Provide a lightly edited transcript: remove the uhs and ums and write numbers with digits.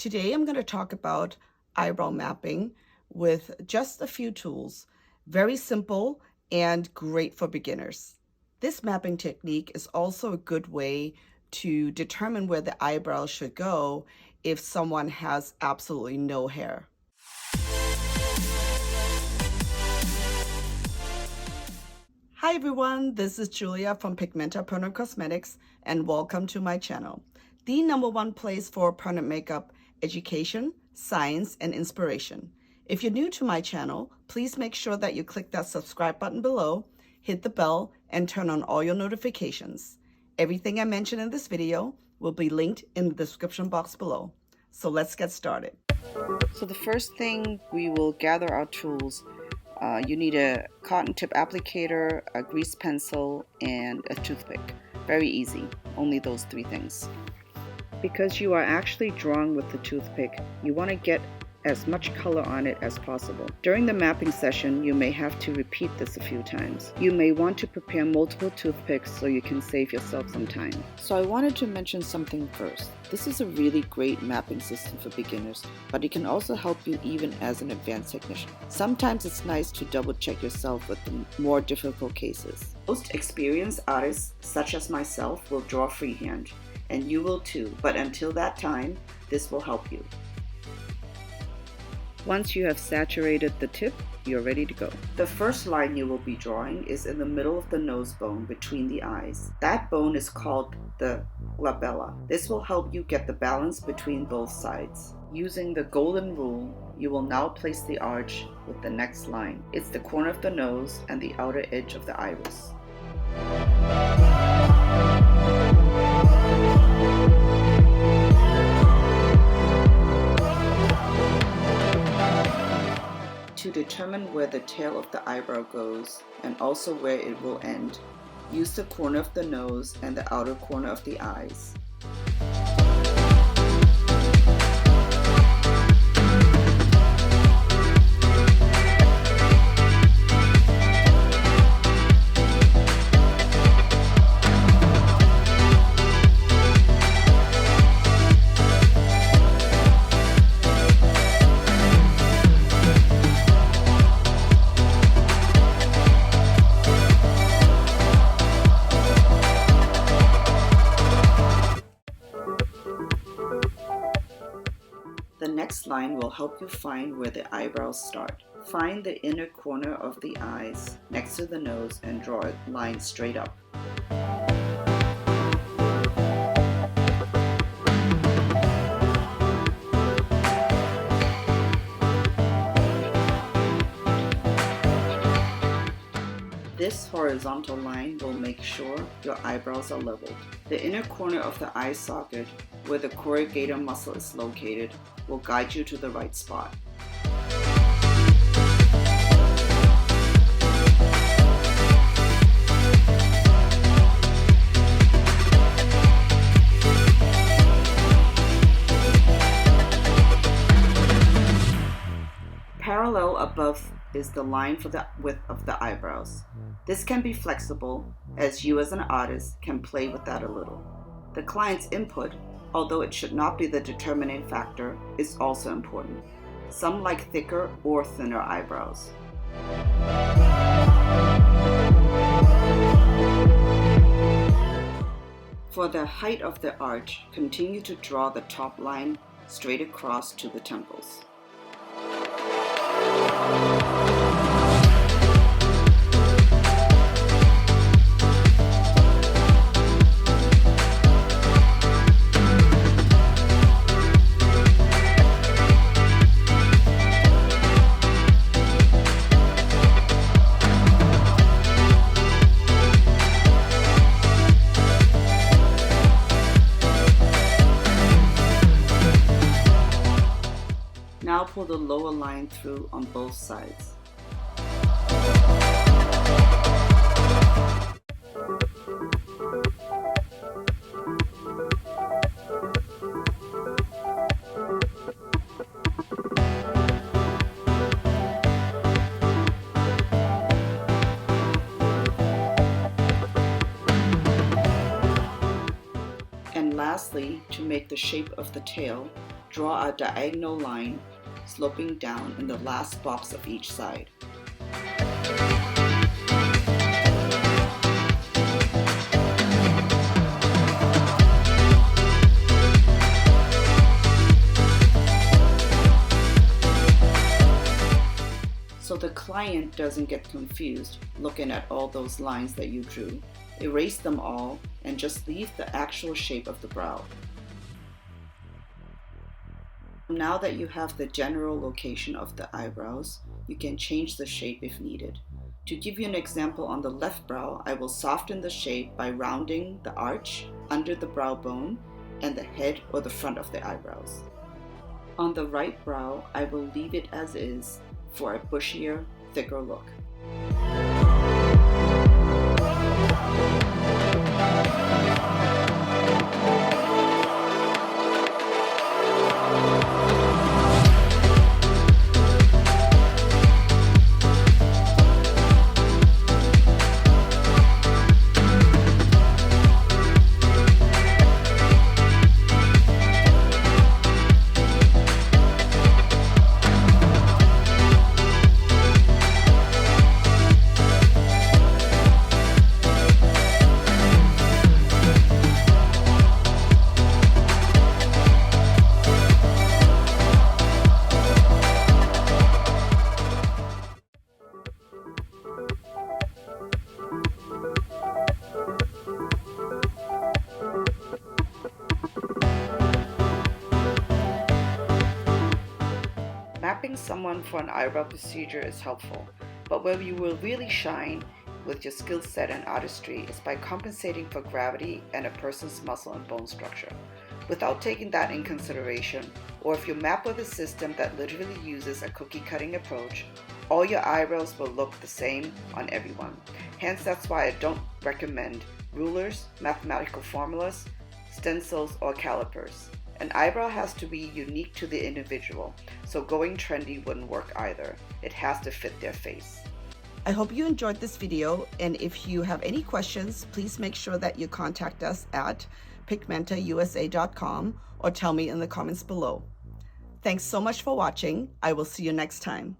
Today I'm going to talk about eyebrow mapping with just a few tools. Very simple and great for beginners. This mapping technique is also a good way to determine where the eyebrows should go if someone has absolutely no hair. Hi everyone, this is Julia from Pigmenta Cosmetics and welcome to my channel, the #1 place for permanent makeup education, science, and inspiration. If you're new to my channel, please make sure that you click that subscribe button below, hit the bell, and turn on all your notifications. Everything I mention in this video will be linked in the description box below. So let's get started. So the first thing, we will gather our tools. You need a cotton tip applicator, a grease pencil, and a toothpick. Very easy, only those three things. Because you are actually drawing with the toothpick, you want to get as much color on it as possible. During the mapping session, you may have to repeat this a few times. You may want to prepare multiple toothpicks so you can save yourself some time. So I wanted to mention something first. This is a really great mapping system for beginners, but it can also help you even as an advanced technician. Sometimes it's nice to double check yourself with the more difficult cases. Most experienced artists, such as myself, will draw freehand, and you will too, but until that time, this will help you. Once you have saturated the tip, you're ready to go. The first line you will be drawing is in the middle of the nose bone between the eyes. That bone is called the glabella. This will help you get the balance between both sides. Using the golden rule, you will now place the arch with the next line. It's the corner of the nose and the outer edge of the iris. To determine where the tail of the eyebrow goes and also where it will end, use the corner of the nose and the outer corner of the eyes. The next line will help you find where the eyebrows start. Find the inner corner of the eyes next to the nose and draw a line straight up. This horizontal line will make sure your eyebrows are leveled. The inner corner of the eye socket, where the corrugator muscle is located, will guide you to the right spot. Parallel above is the line for the width of the eyebrows. This can be flexible, as you as an artist can play with that a little. The client's input, although it should not be the determining factor, is also important. Some like thicker or thinner eyebrows. For the height of the arch, continue to draw the top line straight across to the temples. Now pull the lower line through on both sides. And lastly, to make the shape of the tail, draw a diagonal line sloping down in the last box of each side. So the client doesn't get confused looking at all those lines that you drew, erase them all and just leave the actual shape of the brow. Now that you have the general location of the eyebrows, you can change the shape if needed. To give you an example, on the left brow, I will soften the shape by rounding the arch under the brow bone and the head or the front of the eyebrows. On the right brow, I will leave it as is for a bushier, thicker look. Mapping someone for an eyebrow procedure is helpful, but where you will really shine with your skill set and artistry is by compensating for gravity and a person's muscle and bone structure. Without taking that in consideration, or if you map with a system that literally uses a cookie cutting approach, all your eyebrows will look the same on everyone. Hence, that's why I don't recommend rulers, mathematical formulas, stencils, or calipers. An eyebrow has to be unique to the individual, so going trendy wouldn't work either. It has to fit their face. I hope you enjoyed this video, and if you have any questions, please make sure that you contact us at pigmentausa.com or tell me in the comments below. Thanks so much for watching. I will see you next time.